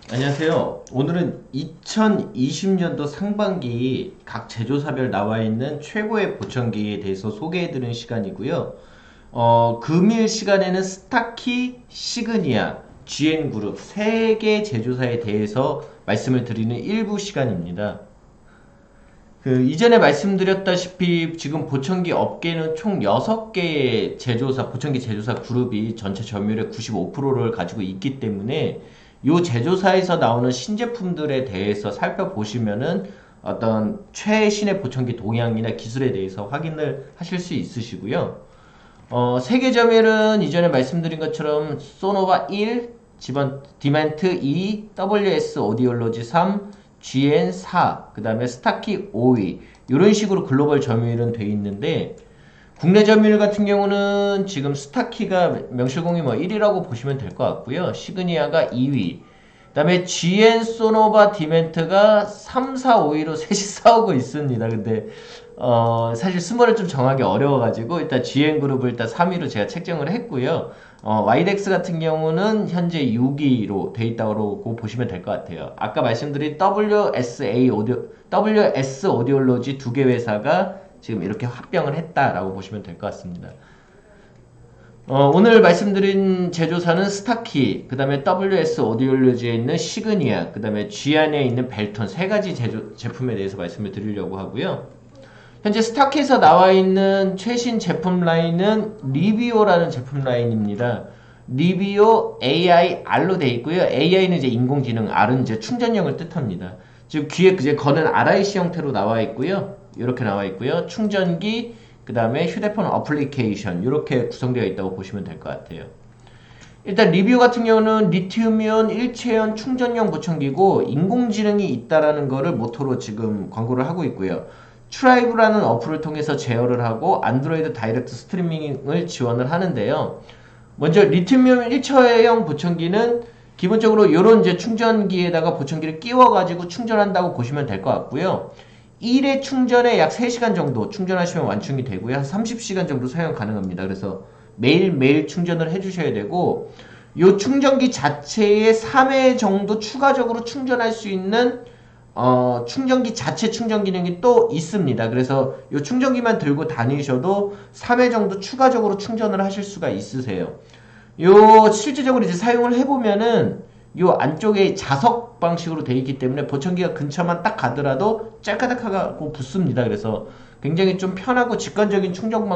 안녕하세요. 오늘은 2020년도 상반기 각 제조사별 나와 있는 최고의 보청기에 대해서 소개해드리는 시간이고요. 금일 시간에는 스타키, 시그니아, GN그룹 3개 제조사에 대해서 말씀을 드리는 일부 시간입니다. 이전에 말씀드렸다시피 지금 보청기 업계는 총 6개의 제조사, 보청기 제조사 그룹이 전체 점유율의 95%를 가지고 있기 때문에 이 제조사에서 나오는 신제품들에 대해서 살펴보시면은 어떤 최신의 보청기 동향이나 기술에 대해서 확인을 하실 수 있으시고요. 세계 점유율은 이전에 말씀드린 것처럼 소노바 1, 지번 디멘트 2, WS 오디올로지 3, GN 4, 그 다음에 스타키 5위 이런 식으로 글로벌 점유율은 돼 있는데 국내 점유율 같은 경우는 지금 스타키가 명실공히 뭐 1위라고 보시면 될 것 같고요. 시그니아가 2위. 그다음에 GN 소노바 디멘트가 3, 4, 5위로 셋이 싸우고 있습니다. 근데 사실 순번을 좀 정하기 어려워가지고 일단 GN 그룹을 일단 3위로 제가 책정을 했고요. 와이덱스 같은 경우는 현재 6위로 돼 있다고 보시면 될 것 같아요. 아까 말씀드린 WS 오디올로지 두 개 회사가 지금 이렇게 합병을 했다라고 보시면 될 것 같습니다. 오늘 말씀드린 제조사는 스타키, 그 다음에 WS 오디올로지에 있는 시그니아, 그 다음에 G안에 있는 벨톤 세 가지 제품에 대해서 말씀을 드리려고 하고요. 현재 스타키에서 나와 있는 최신 제품 라인은 리비오라는 제품 라인입니다. 리비오 AI R로 되어 있고요. AI는 이제 인공지능, R은 이제 충전형을 뜻합니다. 지금 귀에 이제 거는 RIC 형태로 나와 있고요. 이렇게 나와 있고요. 충전기, 그 다음에 휴대폰 어플리케이션 이렇게 구성되어 있다고 보시면 될 것 같아요. 일단 리뷰 같은 경우는 리튬이온 일체형 충전용 보청기고 인공지능이 있다라는 거를 모토로 지금 광고를 하고 있고요. 트라이브라는 어플을 통해서 제어를 하고 안드로이드 다이렉트 스트리밍을 지원을 하는데요. 먼저 리튬이온 일체형 보청기는 기본적으로 이런 이제 충전기에다가 보청기를 끼워가지고 충전한다고 보시면 될 것 같고요. 1회 충전에 약 3시간 정도 충전하시면 완충이 되고요. 한 30시간 정도 사용 가능합니다. 그래서 매일매일 충전을 해주셔야 되고 이 충전기 자체에 3회 정도 추가적으로 충전할 수 있는 충전기 자체 충전 기능이 또 있습니다. 그래서 이 충전기만 들고 다니셔도 3회 정도 추가적으로 충전을 하실 수가 있으세요. 요 실질적으로 이제 사용을 해보면은 요 안쪽에 자석 방식으로 되어 있기 때문에 보청기가 근처만 딱 가더라도 짤까닥하고 붙습니다. 그래서 굉장히 좀 편하고 직관적인 충전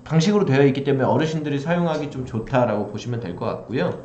방식으로 되어 있기 때문에 어르신들이 사용하기 좀 좋다라고 보시면 될 것 같고요.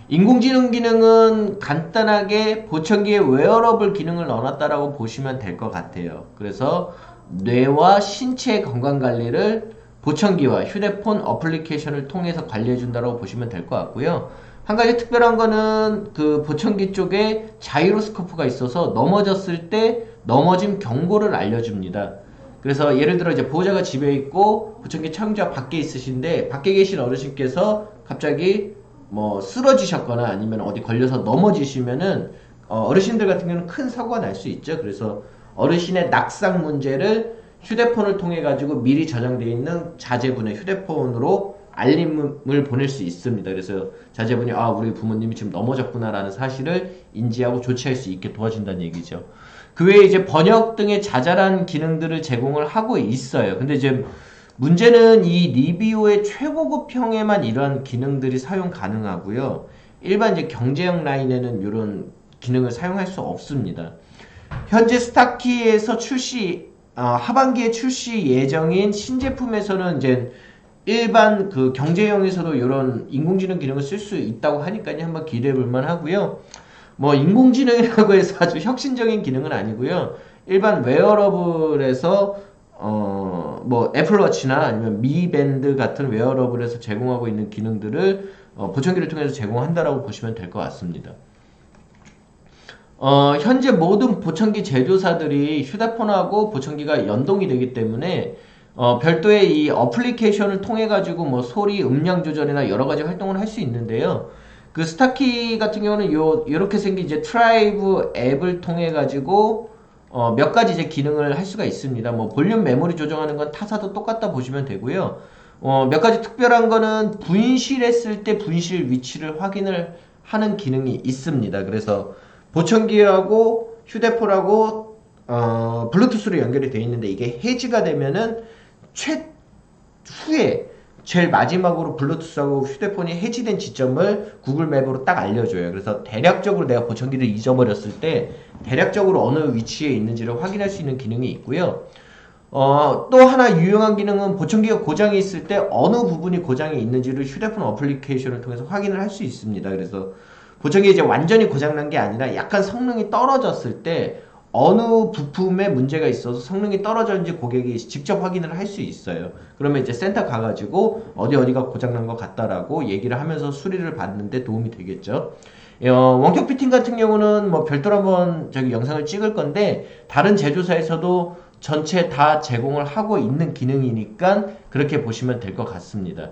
인공지능 기능은 간단하게 보청기에 웨어러블 기능을 넣어놨다라고 보시면 될 것 같아요. 그래서 뇌와 신체 건강 관리를 보청기와 휴대폰 어플리케이션을 통해서 관리해준다고 보시면 될 것 같고요. 한 가지 특별한 거는 그 보청기 쪽에 자이로스코프가 있어서 넘어졌을 때 넘어짐 경고를 알려줍니다. 그래서 예를 들어 이제 보호자가 집에 있고 보청기 착용자 밖에 있으신데 밖에 계신 어르신께서 갑자기 뭐 쓰러지셨거나 아니면 어디 걸려서 넘어지시면은 어르신들 같은 경우는 큰 사고가 날 수 있죠. 그래서 어르신의 낙상 문제를 휴대폰을 통해 가지고 미리 저장되어 있는 자제분의 휴대폰으로 알림을 보낼 수 있습니다. 그래서 자제분이 우리 부모님이 지금 넘어졌구나라는 사실을 인지하고 조치할 수 있게 도와준다는 얘기죠. 그 외에 이제 번역 등의 자잘한 기능들을 제공을 하고 있어요. 근데 이제 문제는 이 리비오의 최고급형에만 이런 기능들이 사용 가능하고요. 일반 이제 경제형 라인에는 이런 기능을 사용할 수 없습니다. 현재 스타키에서 하반기에 출시 예정인 신제품에서는 이제 일반 그 경제형에서도 이런 인공지능 기능을 쓸 수 있다고 하니까요. 한번 기대해 볼 만 하고요. 뭐 인공지능이라고 해서 아주 혁신적인 기능은 아니고요. 일반 웨어러블에서 뭐 애플워치나 아니면 미밴드 같은 웨어러블에서 제공하고 있는 기능들을 보청기를 통해서 제공한다라고 보시면 될 것 같습니다. 현재 모든 보청기 제조사들이 휴대폰하고 보청기가 연동이 되기 때문에 별도의 이 어플리케이션을 통해 가지고 뭐 소리, 음량 조절이나 여러 가지 활동을 할 수 있는데요. 그 스타키 같은 경우는 요렇게 생긴 이제 트라이브 앱을 통해 가지고 몇 가지 이제 기능을 할 수가 있습니다. 뭐 볼륨 메모리 조정하는 건 타사도 똑같다 보시면 되고요. 몇 가지 특별한 거는 분실했을 때 분실 위치를 확인을 하는 기능이 있습니다. 그래서 보청기하고 휴대폰하고 블루투스로 연결이 되어 있는데 이게 해지가 되면은 최후에 제일 마지막으로 블루투스하고 휴대폰이 해지된 지점을 구글 맵으로 딱 알려줘요. 그래서 대략적으로 내가 보청기를 잊어버렸을 때 대략적으로 어느 위치에 있는지를 확인할 수 있는 기능이 있고요. 또 하나 유용한 기능은 보청기가 고장이 있을 때 어느 부분이 고장이 있는지를 휴대폰 어플리케이션을 통해서 확인을 할 수 있습니다. 그래서 보청기 이제 완전히 고장난 게 아니라 약간 성능이 떨어졌을 때 어느 부품에 문제가 있어서 성능이 떨어졌는지 고객이 직접 확인을 할 수 있어요. 그러면 이제 센터 가가지고 어디가 고장난 것 같다라고 얘기를 하면서 수리를 받는데 도움이 되겠죠. 원격 피팅 같은 경우는 뭐 별도로 한번 영상을 찍을 건데 다른 제조사에서도 전체 다 제공을 하고 있는 기능이니까 그렇게 보시면 될 것 같습니다.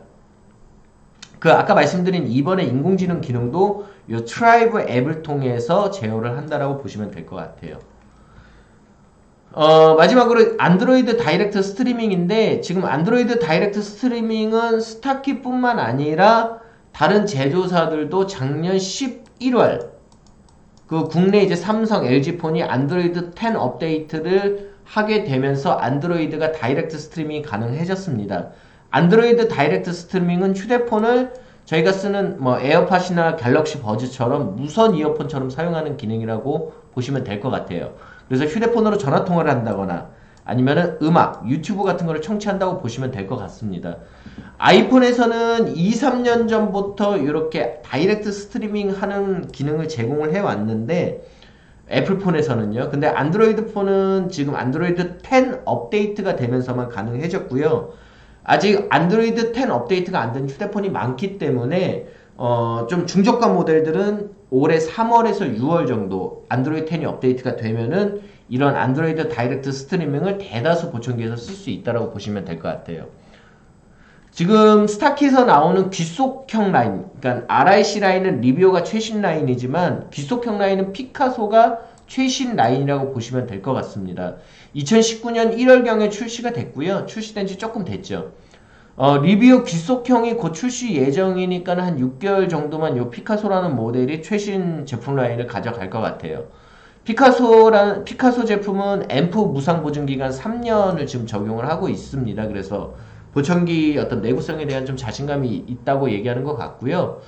아까 말씀드린 이번에 인공지능 기능도 이 트라이브 앱을 통해서 제어를 한다라고 보시면 될 것 같아요. 마지막으로 안드로이드 다이렉트 스트리밍인데 지금 안드로이드 다이렉트 스트리밍은 스타키 뿐만 아니라 다른 제조사들도 작년 11월 국내 이제 삼성, LG폰이 안드로이드 10 업데이트를 하게 되면서 안드로이드가 다이렉트 스트리밍이 가능해졌습니다. 안드로이드 다이렉트 스트리밍은 휴대폰을 저희가 쓰는 뭐 에어팟이나 갤럭시 버즈처럼 무선 이어폰처럼 사용하는 기능이라고 보시면 될 것 같아요. 그래서 휴대폰으로 전화통화를 한다거나 아니면은 음악, 유튜브 같은 거를 청취한다고 보시면 될 것 같습니다. 아이폰에서는 2, 3년 전부터 이렇게 다이렉트 스트리밍 하는 기능을 제공을 해왔는데 애플폰에서는요. 근데 안드로이드 폰은 지금 안드로이드 10 업데이트가 되면서만 가능해졌고요. 아직 안드로이드 10 업데이트가 안 된 휴대폰이 많기 때문에 좀 중저가 모델들은 올해 3월에서 6월 정도 안드로이드 10이 업데이트가 되면은 이런 안드로이드 다이렉트 스트리밍을 대다수 보청기에서 쓸 수 있다고 보시면 될 것 같아요. 지금 스타키에서 나오는 귀속형 라인, 그러니까 RIC 라인은 리비오가 최신 라인이지만 귀속형 라인은 피카소가 최신 라인이라고 보시면 될 것 같습니다. 2019년 1월경에 출시가 됐고요. 출시된 지 조금 됐죠. 리비오 귀속형이 곧 출시 예정이니까 한 6개월 정도만 요 피카소라는 모델이 최신 제품 라인을 가져갈 것 같아요. 피카소 제품은 앰프 무상 보증 기간 3년을 지금 적용을 하고 있습니다. 그래서 보청기 어떤 내구성에 대한 좀 자신감이 있다고 얘기하는 것 같고요.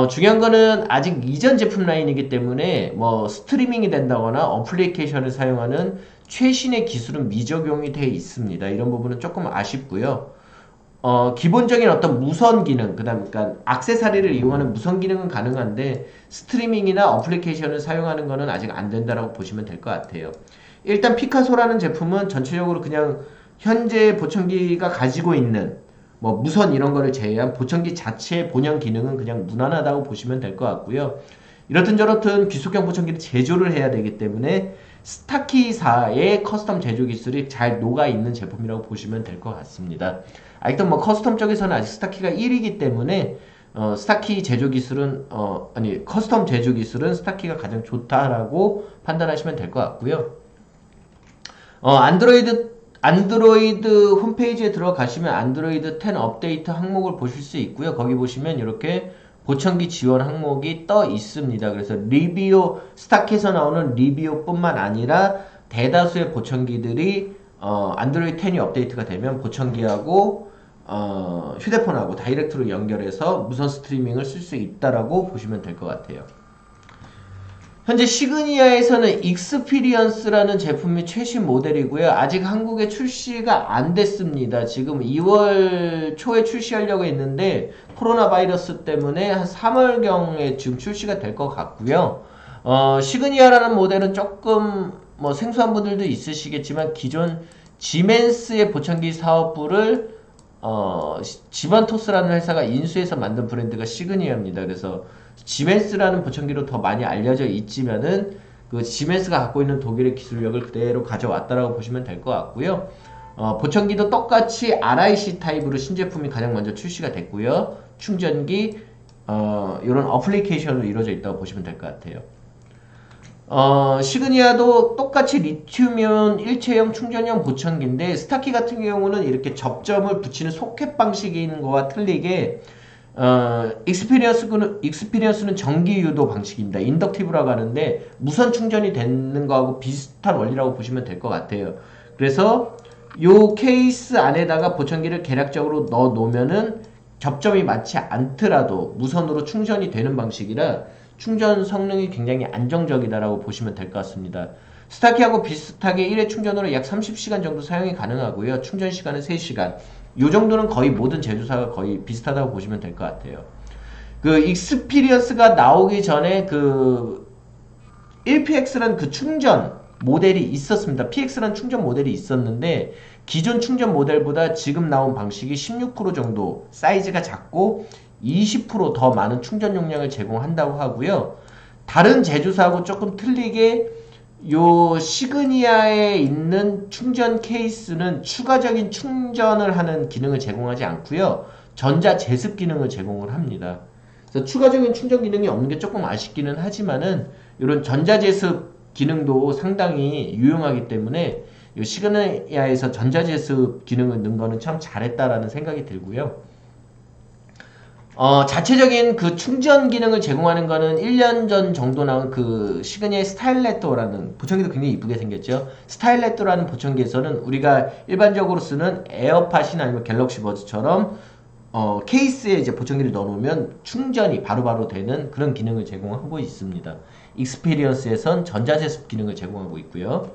중요한 거는 아직 이전 제품 라인이기 때문에 뭐 스트리밍이 된다거나 어플리케이션을 사용하는 최신의 기술은 미적용이 되어 있습니다. 이런 부분은 조금 아쉽고요. 기본적인 어떤 무선 기능, 그러니까 액세서리를 이용하는 무선 기능은 가능한데 스트리밍이나 어플리케이션을 사용하는 거는 아직 안 된다라고 보시면 될 것 같아요. 일단 피카소라는 제품은 전체적으로 그냥 현재 보청기가 가지고 있는 뭐 무선 이런 거를 제외한 보청기 자체의 본연 기능은 그냥 무난하다고 보시면 될 것 같고요. 이렇든 저렇든 귀속형 보청기를 제조를 해야 되기 때문에 스타키사의 커스텀 제조 기술이 잘 녹아 있는 제품이라고 보시면 될 것 같습니다. 아직도 뭐 커스텀 쪽에서는 아직 스타키가 1위이기 때문에 스타키 제조 기술은 커스텀 제조 기술은 스타키가 가장 좋다라고 판단하시면 될 것 같고요. 안드로이드 홈페이지에 들어가시면 안드로이드 10 업데이트 항목을 보실 수 있고요. 거기 보시면 이렇게 보청기 지원 항목이 떠 있습니다. 그래서 리비오, 스타키에서 나오는 리비오 뿐만 아니라 대다수의 보청기들이 안드로이드 10이 업데이트가 되면 보청기하고 휴대폰하고 다이렉트로 연결해서 무선 스트리밍을 쓸 수 있다라고 보시면 될 것 같아요. 현재 시그니아에서는 익스피리언스라는 제품이 최신 모델이고요. 아직 한국에 출시가 안 됐습니다. 지금 2월 초에 출시하려고 했는데 코로나 바이러스 때문에 한 3월경에 지금 출시가 될 것 같고요. 시그니아라는 모델은 조금 뭐 생소한 분들도 있으시겠지만 기존 지멘스의 보청기 사업부를 지반토스라는 회사가 인수해서 만든 브랜드가 시그니아입니다. 그래서 지멘스라는 보청기로 더 많이 알려져 있지만은 그 지멘스가 갖고 있는 독일의 기술력을 그대로 가져왔다라고 보시면 될 것 같고요. 보청기도 똑같이 RIC 타입으로 신제품이 가장 먼저 출시가 됐고요. 충전기 이런 어플리케이션으로 이루어져 있다고 보시면 될 것 같아요. 시그니아도 똑같이 리튬이온 일체형 충전형 보청기인데 스타키 같은 경우는 이렇게 접점을 붙이는 소켓 방식이 있는 거와 틀리게 익스피리언스는 전기 유도 방식입니다. 인덕티브라고 하는데 무선 충전이 되는 거하고 비슷한 원리라고 보시면 될 것 같아요. 그래서 요 케이스 안에다가 보청기를 계략적으로 넣어 놓으면은 접점이 맞지 않더라도 무선으로 충전이 되는 방식이라 충전 성능이 굉장히 안정적이다라고 보시면 될 것 같습니다. 스타키하고 비슷하게 1회 충전으로 약 30시간 정도 사용이 가능하고요. 충전 시간은 3시간. 요 정도는 거의 모든 제조사가 거의 비슷하다고 보시면 될 것 같아요. 그 익스피리언스가 나오기 전에 그 1PX라는 그 충전 모델이 있었습니다. PX라는 충전 모델이 있었는데 기존 충전 모델보다 지금 나온 방식이 16% 정도 사이즈가 작고 20% 더 많은 충전 용량을 제공한다고 하고요. 다른 제조사하고 조금 틀리게 요 시그니아에 있는 충전 케이스는 추가적인 충전을 하는 기능을 제공하지 않고요. 전자 제습 기능을 제공을 합니다. 그래서 추가적인 충전 기능이 없는 게 조금 아쉽기는 하지만은 이런 전자 제습 기능도 상당히 유용하기 때문에 요 시그니아에서 전자 제습 기능을 넣은 거는 참 잘했다라는 생각이 들고요. 자체적인 그 충전 기능을 제공하는 거는 1년 전 정도 나온 그 시그니아의 스타일레토라는 보청기도 굉장히 이쁘게 생겼죠. 스타일레토라는 보청기에서는 우리가 일반적으로 쓰는 에어팟이나 아니면 갤럭시 버즈처럼 케이스에 이제 보청기를 넣어놓으면 충전이 바로바로 되는 그런 기능을 제공하고 있습니다. 익스피리언스에선 전자제습 기능을 제공하고 있고요.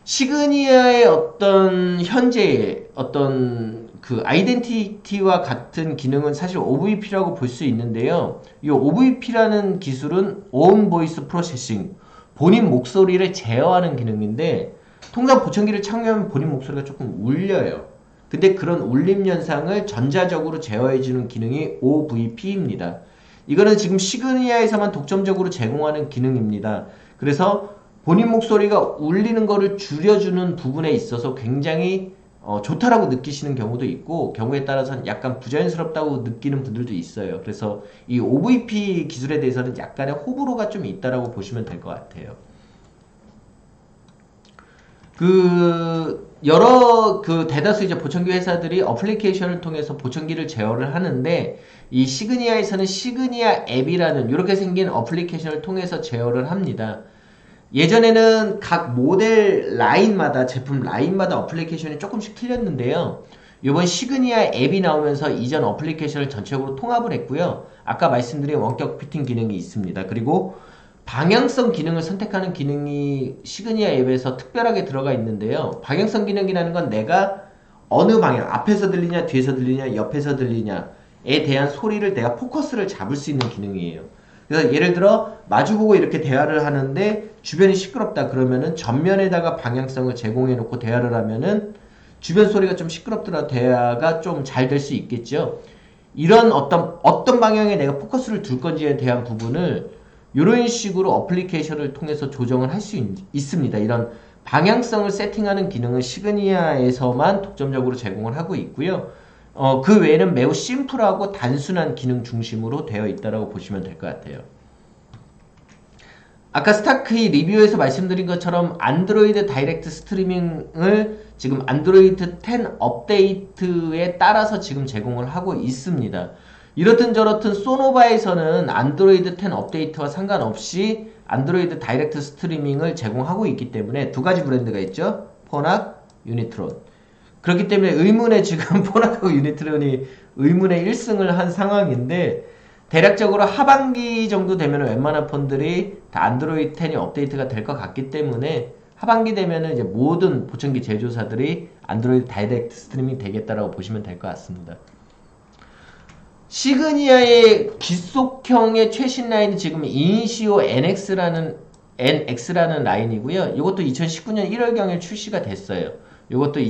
시그니아의 어떤 현재의 어떤 그 아이덴티티와 같은 기능은 사실 OVP라고 볼 수 있는데요. 이 OVP라는 기술은 On Voice Processing, 본인 목소리를 제어하는 기능인데 통상 보청기를 착용하면 본인 목소리가 조금 울려요. 근데 그런 울림 현상을 전자적으로 제어해주는 기능이 OVP입니다. 이거는 지금 시그니아에서만 독점적으로 제공하는 기능입니다. 그래서 본인 목소리가 울리는 거를 줄여주는 부분에 있어서 굉장히 좋다라고 느끼시는 경우도 있고 경우에 따라서는 약간 부자연스럽다고 느끼는 분들도 있어요. 그래서 이 OVP 기술에 대해서는 약간의 호불호가 좀 있다라고 보시면 될 것 같아요. 여러 대다수 이제 보청기 회사들이 어플리케이션을 통해서 보청기를 제어를 하는데 이 시그니아에서는 시그니아 앱이라는 이렇게 생긴 어플리케이션을 통해서 제어를 합니다. 예전에는 각 모델 라인마다 제품 라인마다 어플리케이션이 조금씩 틀렸는데요. 이번 시그니아 앱이 나오면서 이전 어플리케이션을 전체적으로 통합을 했고요. 아까 말씀드린 원격 피팅 기능이 있습니다. 그리고 방향성 기능을 선택하는 기능이 시그니아 앱에서 특별하게 들어가 있는데요. 방향성 기능이라는 건 내가 어느 방향, 앞에서 들리냐, 뒤에서 들리냐, 옆에서 들리냐에 대한 소리를 내가 포커스를 잡을 수 있는 기능이에요. 그래서 예를 들어 마주보고 이렇게 대화를 하는데 주변이 시끄럽다 그러면은 전면에다가 방향성을 제공해 놓고 대화를 하면은 주변 소리가 좀 시끄럽더라도 대화가 좀 잘 될 수 있겠죠. 이런 어떤 방향에 내가 포커스를 둘 건지에 대한 부분을 이런 식으로 어플리케이션을 통해서 조정을 할 수 있습니다. 이런 방향성을 세팅하는 기능은 시그니아에서만 독점적으로 제공을 하고 있고요. 그 외에는 매우 심플하고 단순한 기능 중심으로 되어 있다고 보시면 될 것 같아요. 아까 스타키 리뷰에서 말씀드린 것처럼 안드로이드 다이렉트 스트리밍을 지금 안드로이드 10 업데이트에 따라서 지금 제공을 하고 있습니다. 이렇든 저렇든 소노바에서는 안드로이드 10 업데이트와 상관없이 안드로이드 다이렉트 스트리밍을 제공하고 있기 때문에 두 가지 브랜드가 있죠. 포낙, 유니트론. 그렇기 때문에 의문의 지금 포낙하고 유니트론이 의문의 1승을 한 상황인데 대략적으로 하반기 정도 되면 웬만한 폰들이 다 안드로이드 10이 업데이트가 될 것 같기 때문에 하반기 되면은 이제 모든 보청기 제조사들이 안드로이드 다이렉트 스트리밍 되겠다라고 보시면 될 것 같습니다. 시그니아의 기속형의 최신 라인은 지금 이니시오 NX라는 라인이고요. 이것도 2019년 1월경에 출시가 됐어요. 이것도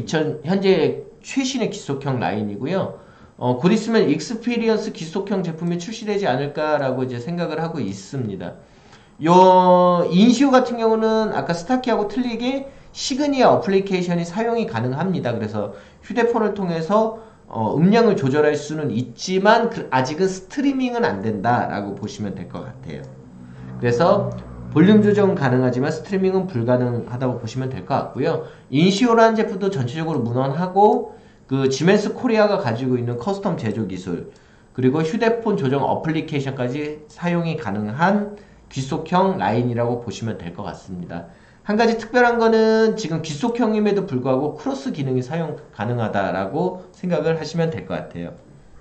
현재 최신의 기속형 라인이고요. 곧 있으면 익스피리언스 기속형 제품이 출시되지 않을까라고 이제 생각을 하고 있습니다. 인시오 같은 경우는 아까 스타키하고 틀리게 시그니아 어플리케이션이 사용이 가능합니다. 그래서 휴대폰을 통해서 음량을 조절할 수는 있지만 아직은 스트리밍은 안 된다라고 보시면 될 것 같아요. 그래서 볼륨 조정은 가능하지만 스트리밍은 불가능하다고 보시면 될 것 같고요. 인시오라는 제품도 전체적으로 무난하고 그 지멘스 코리아가 가지고 있는 커스텀 제조 기술 그리고 휴대폰 조정 어플리케이션까지 사용이 가능한 귀속형 라인이라고 보시면 될 것 같습니다. 한 가지 특별한 거는 지금 귀속형임에도 불구하고 크로스 기능이 사용 가능하다라고 생각을 하시면 될 것 같아요.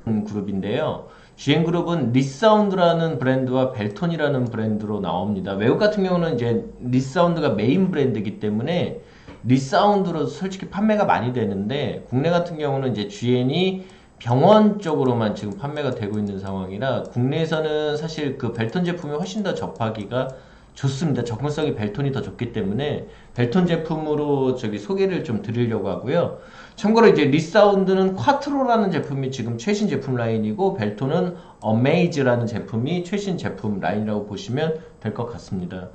그룹인데요. GM그룹은 리사운드라는 브랜드와 벨톤이라는 브랜드로 나옵니다. 외국 같은 경우는 이제 리사운드가 메인 브랜드이기 때문에 리사운드로 솔직히 판매가 많이 되는데 국내 같은 경우는 이제 GN이 병원 쪽으로만 지금 판매가 되고 있는 상황이라 국내에서는 사실 그 벨톤 제품이 훨씬 더 접하기가 좋습니다. 접근성이 벨톤이 더 좋기 때문에 벨톤 제품으로 소개를 좀 드리려고 하고요. 참고로 이제 리사운드는 콰트로라는 제품이 지금 최신 제품 라인이고 벨톤은 어메이즈라는 제품이 최신 제품 라인이라고 보시면 될 것 같습니다.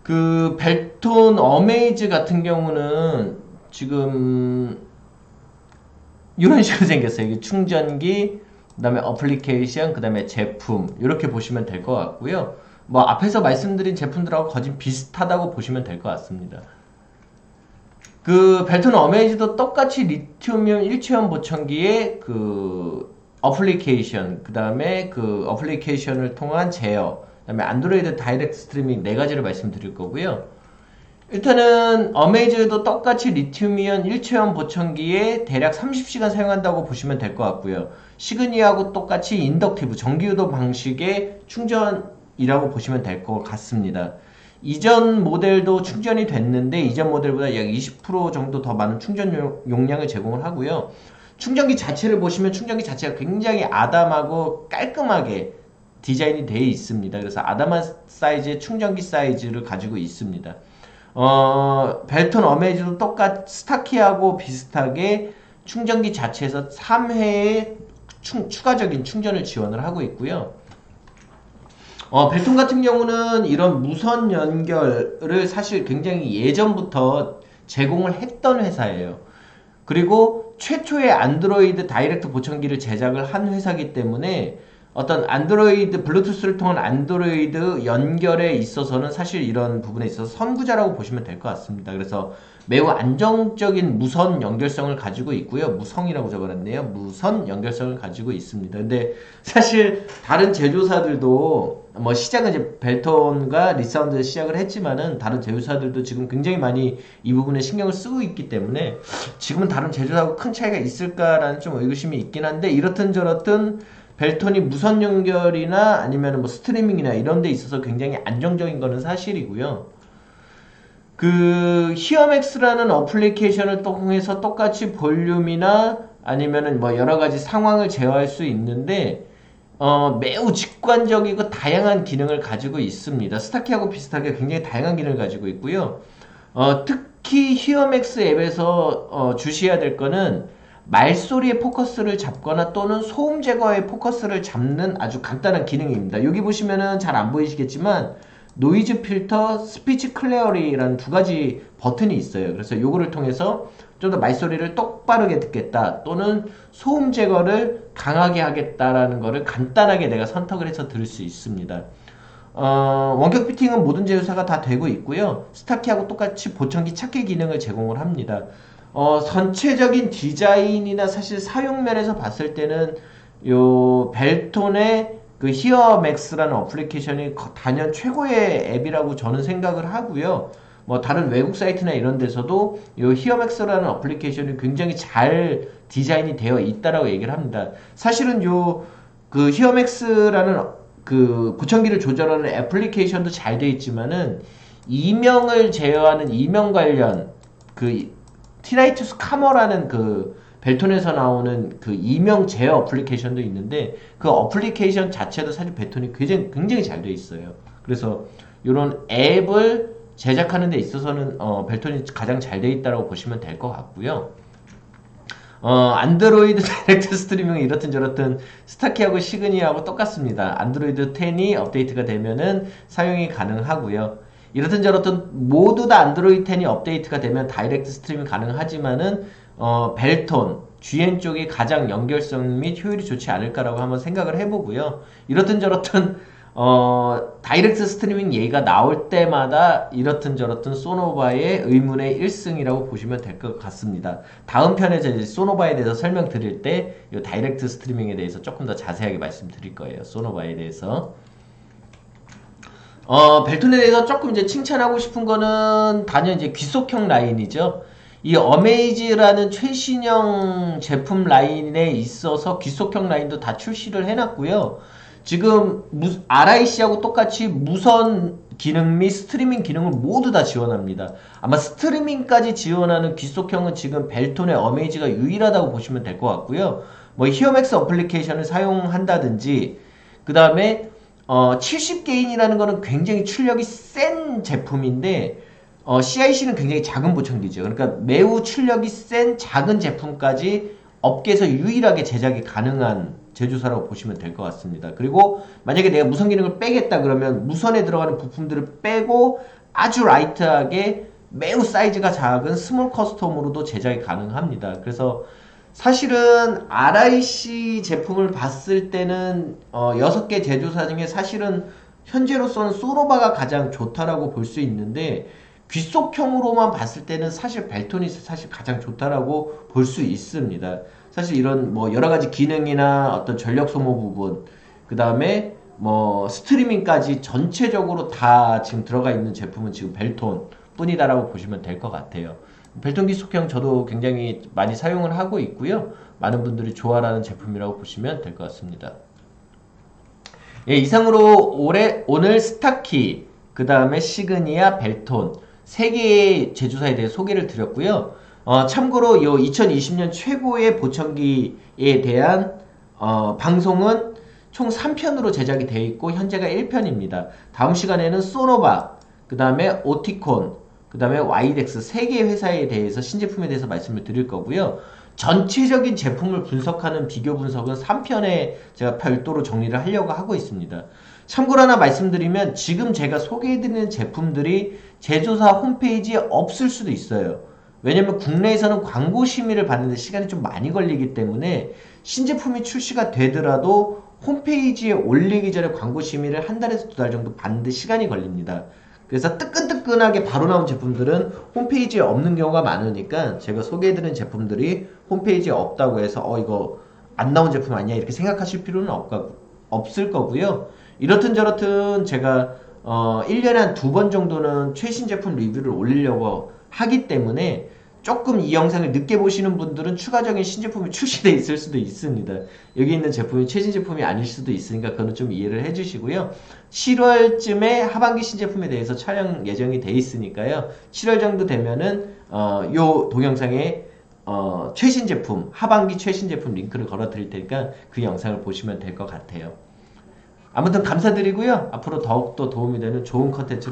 그 벨톤 어메이즈 같은 경우는 지금 이런 식으로 생겼어요. 이게 충전기, 그 다음에 어플리케이션, 그 다음에 제품 이렇게 보시면 될 것 같고요. 뭐 앞에서 말씀드린 제품들하고 거의 비슷하다고 보시면 될 것 같습니다. 그 벨톤 어메이즈도 똑같이 리튬이온 일체형 보청기에 그 어플리케이션, 그 다음에 그 어플리케이션을 통한 제어, 그 다음에 안드로이드 다이렉트 스트리밍 4가지를 말씀드릴 거고요. 일단은 어메이즈도 똑같이 리튬이온 일체형 보청기에 대략 30시간 사용한다고 보시면 될 것 같고요. 시그니하고 똑같이 인덕티브 전기유도 방식의 충전이라고 보시면 될 것 같습니다. 이전 모델도 충전이 됐는데 이전 모델보다 약 20% 정도 더 많은 충전 용량을 제공을 하고요. 충전기 자체를 보시면 충전기 자체가 굉장히 아담하고 깔끔하게 디자인이 되어 있습니다. 그래서 아담한 사이즈의 충전기 사이즈를 가지고 있습니다. 벨톤 어메이즈도 스타키하고 비슷하게 충전기 자체에서 3회의 추가적인 충전을 지원을 하고 있고요. 벨톤 같은 경우는 이런 무선 연결을 사실 굉장히 예전부터 제공을 했던 회사예요. 그리고 최초의 안드로이드 다이렉트 보청기를 제작을 한 회사이기 때문에 어떤 안드로이드 블루투스를 통한 안드로이드 연결에 있어서는 사실 이런 부분에 있어서 선구자라고 보시면 될 것 같습니다. 그래서 매우 안정적인 무선 연결성을 가지고 있고요. 무성이라고 적어놨네요. 무선 연결성을 가지고 있습니다. 근데 사실 다른 제조사들도 뭐 시작은 이제 벨톤과 리사운드 시작을 했지만은 다른 제조사들도 지금 굉장히 많이 이 부분에 신경을 쓰고 있기 때문에 지금은 다른 제조사하고 큰 차이가 있을까라는 좀 의구심이 있긴 한데 이렇든 저렇든 벨톤이 무선 연결이나 아니면 뭐 스트리밍이나 이런 데 있어서 굉장히 안정적인 거는 사실이고요. 그 히어맥스라는 어플리케이션을 통해서 똑같이 볼륨이나 아니면은 뭐 여러 가지 상황을 제어할 수 있는데 매우 직관적이고 다양한 기능을 가지고 있습니다. 스타키하고 비슷하게 굉장히 다양한 기능을 가지고 있고요. 특히 히어맥스 앱에서 주시해야 될 거는 말소리의 포커스를 잡거나 또는 소음 제거의 포커스를 잡는 아주 간단한 기능입니다. 여기 보시면은 잘 안 보이시겠지만 노이즈 필터, 스피치 클리어리라는 두 가지 버튼이 있어요. 그래서 요거를 통해서 좀 더 말소리를 똑바르게 듣겠다 또는 소음 제거를 강하게 하겠다라는 거를 간단하게 내가 선택을 해서 들을 수 있습니다. 원격 피팅은 모든 제조사가 다 되고 있고요. 스타키하고 똑같이 보청기 찾기 기능을 제공을 합니다. 전체적인 디자인이나 사실 사용면에서 봤을 때는 요 벨톤의 그 히어맥스라는 어플리케이션이 단연 최고의 앱이라고 저는 생각을 하고요. 뭐 다른 외국 사이트나 이런 데서도 요 히어맥스라는 어플리케이션이 굉장히 잘 디자인이 되어 있다라고 얘기를 합니다. 사실은 요 그 히어맥스라는 그 보청기를 조절하는 애플리케이션도 잘 되어 있지만은 이명을 제어하는 이명 관련 그 티나이투스 카머라는 그 벨톤에서 나오는 그 이명 제어 어플리케이션도 있는데 그 어플리케이션 자체도 사실 벨톤이 굉장히 잘 되어 있어요. 그래서 이런 앱을 제작하는 데 있어서는 벨톤이 가장 잘 되어 있다고 보시면 될 것 같고요. 안드로이드 다이렉트 스트리밍은 이렇든 저렇든 스타키하고 시그니하고 똑같습니다. 안드로이드 10이 업데이트가 되면은 사용이 가능하고요. 이렇든 저렇든 모두 다 안드로이드 10이 업데이트가 되면 다이렉트 스트리밍 가능하지만은 벨톤, GN 쪽이 가장 연결성 및 효율이 좋지 않을까라고 한번 생각을 해보고요. 이렇든 저렇든 다이렉트 스트리밍 얘기가 나올 때마다 이렇든 저렇든 소노바의 의문의 1승이라고 보시면 될 것 같습니다. 다음 편에서 이제 소노바에 대해서 설명드릴 때 이 다이렉트 스트리밍에 대해서 조금 더 자세하게 말씀드릴 거예요. 소노바에 대해서. 벨톤에 대해서 조금 이제 칭찬하고 싶은 거는 단연 이제 귀속형 라인이죠. 이 어메이즈라는 최신형 제품 라인에 있어서 귀속형 라인도 다 출시를 해놨고요. 지금 RIC하고 똑같이 무선 기능 및 스트리밍 기능을 모두 다 지원합니다. 아마 스트리밍까지 지원하는 귀속형은 지금 벨톤의 어메이즈가 유일하다고 보시면 될 것 같고요. 뭐 히어맥스 어플리케이션을 사용한다든지 그 다음에 70게인이라는 거는 굉장히 출력이 센 제품인데 CIC는 굉장히 작은 보청기죠. 그러니까 매우 출력이 센 작은 제품까지 업계에서 유일하게 제작이 가능한 제조사라고 보시면 될 것 같습니다. 그리고 만약에 내가 무선 기능을 빼겠다 그러면 무선에 들어가는 부품들을 빼고 아주 라이트하게 매우 사이즈가 작은 스몰 커스텀으로도 제작이 가능합니다. 그래서 사실은 RIC 제품을 봤을 때는 6개 제조사 중에 사실은 현재로서는 소노바가 가장 좋다라고 볼 수 있는데 귀속형으로만 봤을 때는 사실 벨톤이 사실 가장 좋다라고 볼 수 있습니다. 사실 이런 뭐 여러 가지 기능이나 어떤 전력 소모 부분, 그 다음에 뭐 스트리밍까지 전체적으로 다 지금 들어가 있는 제품은 지금 벨톤 뿐이다라고 보시면 될 것 같아요. 벨톤 귀속형 저도 굉장히 많이 사용을 하고 있고요. 많은 분들이 좋아하는 제품이라고 보시면 될 것 같습니다. 예, 이상으로 오늘 스타키, 그 다음에 시그니아, 벨톤 3개의 제조사에 대해 소개를 드렸고요. 참고로 이 2020년 최고의 보청기에 대한 방송은 총 3편으로 제작이 되어 있고 현재가 1편입니다. 다음 시간에는 소노바, 그 다음에 오티콘, 그 다음에 와이덱스 3개의 회사에 대해서 신제품에 대해서 말씀을 드릴 거고요. 전체적인 제품을 분석하는 비교 분석은 3편에 제가 별도로 정리를 하려고 하고 있습니다. 참고로 하나 말씀드리면 지금 제가 소개해드리는 제품들이 제조사 홈페이지에 없을 수도 있어요. 왜냐면 국내에서는 광고 심의를 받는데 시간이 좀 많이 걸리기 때문에 신제품이 출시가 되더라도 홈페이지에 올리기 전에 광고 심의를 한 달에서 2달 정도 받는데 시간이 걸립니다. 그래서 뜨끈뜨끈하게 바로 나온 제품들은 홈페이지에 없는 경우가 많으니까 제가 소개해드린 제품들이 홈페이지에 없다고 해서 이거 안 나온 제품 아니야 이렇게 생각하실 필요는 없을 거고요. 이렇든 저렇든 제가 1년에 한 2번 정도는 최신 제품 리뷰를 올리려고 하기 때문에 조금 이 영상을 늦게 보시는 분들은 추가적인 신제품이 출시되어 있을 수도 있습니다. 여기 있는 제품이 최신 제품이 아닐 수도 있으니까 그거는 좀 이해를 해주시고요. 7월쯤에 하반기 신제품에 대해서 촬영 예정이 돼 있으니까요. 7월 정도 되면은 요 동영상에 최신 제품, 하반기 최신 제품 링크를 걸어 드릴 테니까 그 영상을 보시면 될 것 같아요. 아무튼 감사드리고요. 앞으로 더욱더 도움이 되는 좋은 컨텐츠